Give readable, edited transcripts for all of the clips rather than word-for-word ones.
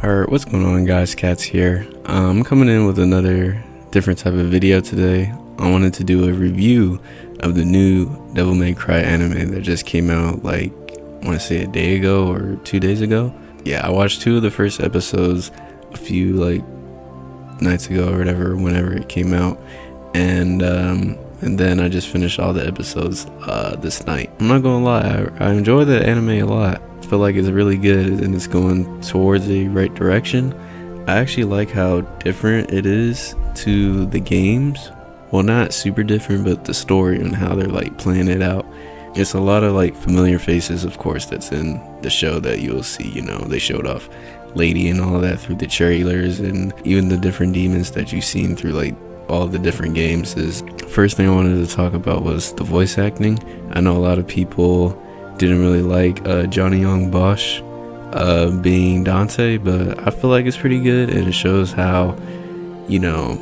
Alright, what's going on guys, Cats here. I'm coming in with another different type of video today. I wanted to do a review of the new Devil May Cry anime that just came out like, I want to say a day ago or 2 days ago. Yeah, I watched 2 of the first episodes a few like nights ago or whatever, whenever it came out. And then I just finished all the episodes this night. I'm not gonna lie, I enjoy the anime a lot. I feel like it's really good and it's going towards the right direction. I actually like how different it is to the games. Well, not super different, but the story and how they're like playing it out. It's a lot of like familiar faces, of course, that's in the show that you'll see. You know, they showed off Lady and all of that through the trailers, and even the different demons that you've seen through like all the different games. Is first thing I wanted to talk about was the voice acting. I know a lot of people didn't really like Johnny Young Bosch being Dante, but I feel like it's pretty good, and it shows how, you know,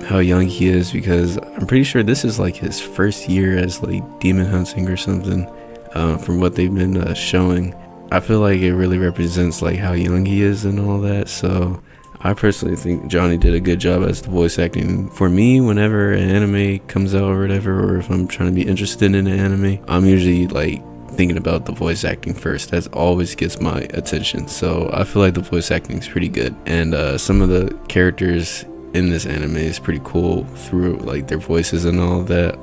how young he is, because I'm pretty sure this is like his first year as like demon hunting or something, from what they've been showing. I feel like it really represents like how young he is and all that, so I personally think Johnny did a good job as the voice acting. For me, whenever an anime comes out or whatever, or if I'm trying to be interested in an anime, I'm usually like thinking about the voice acting first. That always gets my attention, so I feel like the voice acting is pretty good, and some of the characters in this anime is pretty cool through like their voices and all of that.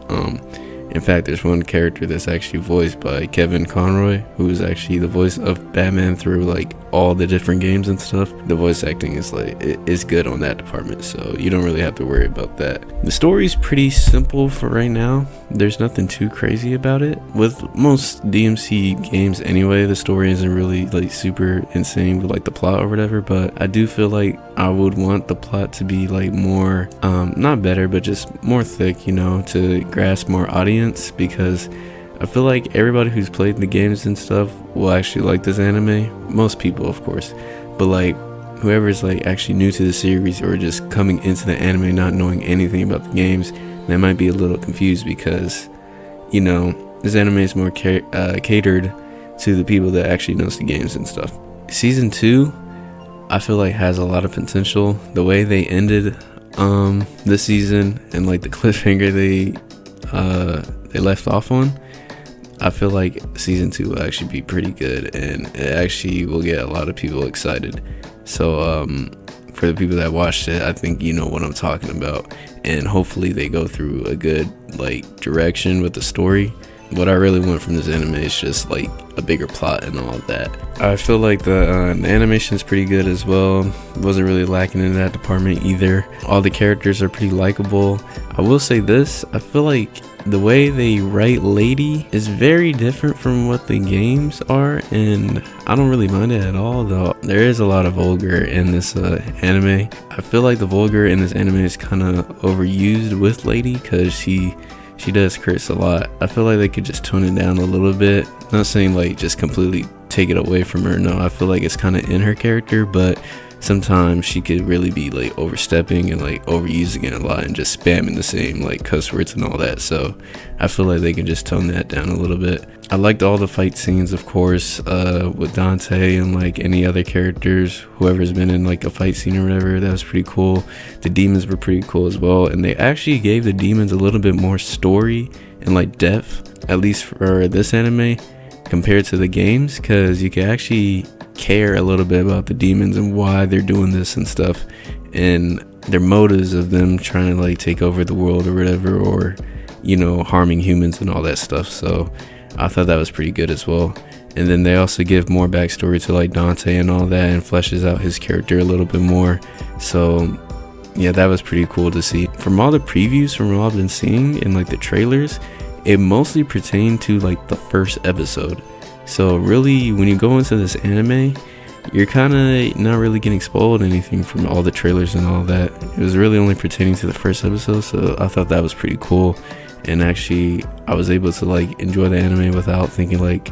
In fact, there's one character that's actually voiced by Kevin Conroy, who is actually the voice of Batman through like all the different games and stuff. The voice acting is like, it's good on that department, so you don't really have to worry about that. The story's pretty simple for right now. There's nothing too crazy about it. With most DMC games anyway, the story isn't really like super insane with like the plot or whatever, but I do feel like I would want the plot to be like more, not better, but just more thick, you know, to grasp more audience, because I feel like everybody who's played the games and stuff will actually like this anime. Most people, of course, but like whoever's like actually new to the series or just coming into the anime not knowing anything about the games, they might be a little confused, because, you know, this anime is more catered to the people that actually knows the games and stuff. Season 2, I feel like has a lot of potential. The way they ended this season and like the cliffhanger they left off on, I feel like season 2 will actually be pretty good, and it actually will get a lot of people excited. So for the people that watched it, I think you know what I'm talking about, and hopefully they go through a good like direction with the story. What I really want from this anime is just like a bigger plot and all of that. I feel like the animation is pretty good as well. Wasn't really lacking in that department either. All the characters are pretty likable. I will say this, I feel like the way they write Lady is very different from what the games are, and I don't really mind it at all, though. There is a lot of vulgar in this anime. I feel like the vulgar in this anime is kind of overused with Lady, because she does curse a lot. I feel like they could just tone it down a little bit. Not saying like just completely take it away from her. No, I feel like it's kind of in her character, but sometimes she could really be like overstepping and like overusing it a lot and just spamming the same like cuss words and all that. So I feel like they can just tone that down a little bit. I liked all the fight scenes, of course, with Dante and like any other characters, whoever's been in like a fight scene or whatever. That was pretty cool. The demons were pretty cool as well, and they actually gave the demons a little bit more story and like depth, at least for this anime, compared to the games, because you can actually care a little bit about the demons and why they're doing this and stuff, and their motives of them trying to like take over the world or whatever, or, you know, harming humans and all that stuff. So I thought that was pretty good as well. And then they also give more backstory to like Dante and all that, and fleshes out his character a little bit more. So yeah, that was pretty cool to see. From all the previews, from what I've been seeing in like the trailers, it mostly pertained to like the first episode. So really, when you go into this anime, you're kind of not really getting spoiled anything from all the trailers and all that. It was really only pertaining to the first episode, so I thought that was pretty cool. And actually, I was able to like enjoy the anime without thinking like,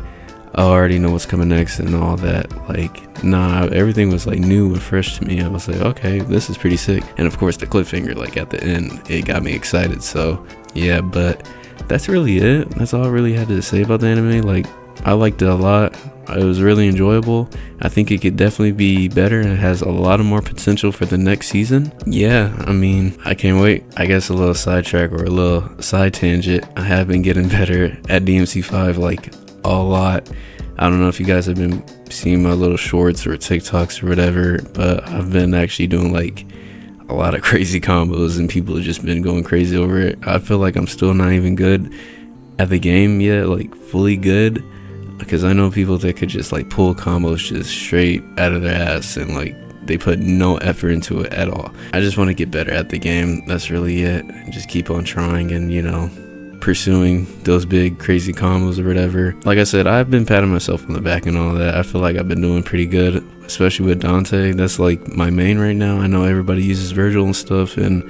oh, I already know what's coming next and all that. Like, nah, everything was like new and fresh to me. I was like, okay, this is pretty sick. And of course, the cliffhanger like at the end, it got me excited. So yeah, but that's really it. That's all I really had to say about the anime. Like, I liked it a lot. It was really enjoyable. I think it could definitely be better, and it has a lot of more potential for the next season. Yeah, I mean, I can't wait. I guess a little sidetrack or a little side tangent. I have been getting better at DMC5 like a lot. I don't know if you guys have been seeing my little shorts or TikToks or whatever, but I've been actually doing like a lot of crazy combos, and people have just been going crazy over it. I feel like I'm still not even good at the game yet, like fully good, because I know people that could just like pull combos just straight out of their ass, and like they put no effort into it at all. I just want to get better at the game. That's really it. Just keep on trying and, you know, pursuing those big crazy combos or whatever. Like I said, I've been patting myself on the back and all that. I feel like I've been doing pretty good, especially with Dante. That's like my main right now. I know everybody uses Virgil and stuff, and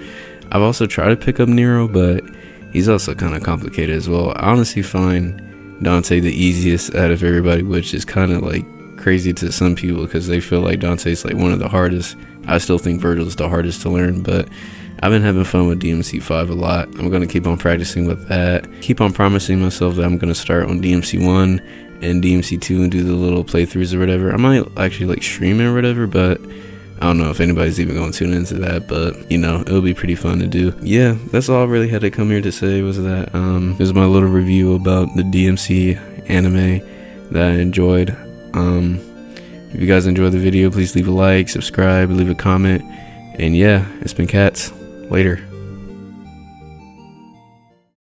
I've also tried to pick up Nero, but he's also kind of complicated as well. I honestly find Dante the easiest out of everybody, which is kind of like crazy to some people because they feel like Dante's like one of the hardest. I still think Virgil's the hardest to learn, but I've been having fun with DMC5 a lot. I'm going to keep on practicing with that. Keep on promising myself that I'm going to start on DMC1 and DMC2 and do the little playthroughs or whatever. I might actually like stream it or whatever, but I don't know if anybody's even going to tune into that, but you know, it'll be pretty fun to do. Yeah, that's all I really had to come here to say was that this is my little review about the DMC anime that I enjoyed. If you guys enjoyed the video, please leave a like, subscribe, leave a comment, and yeah, it's been Cats. Later.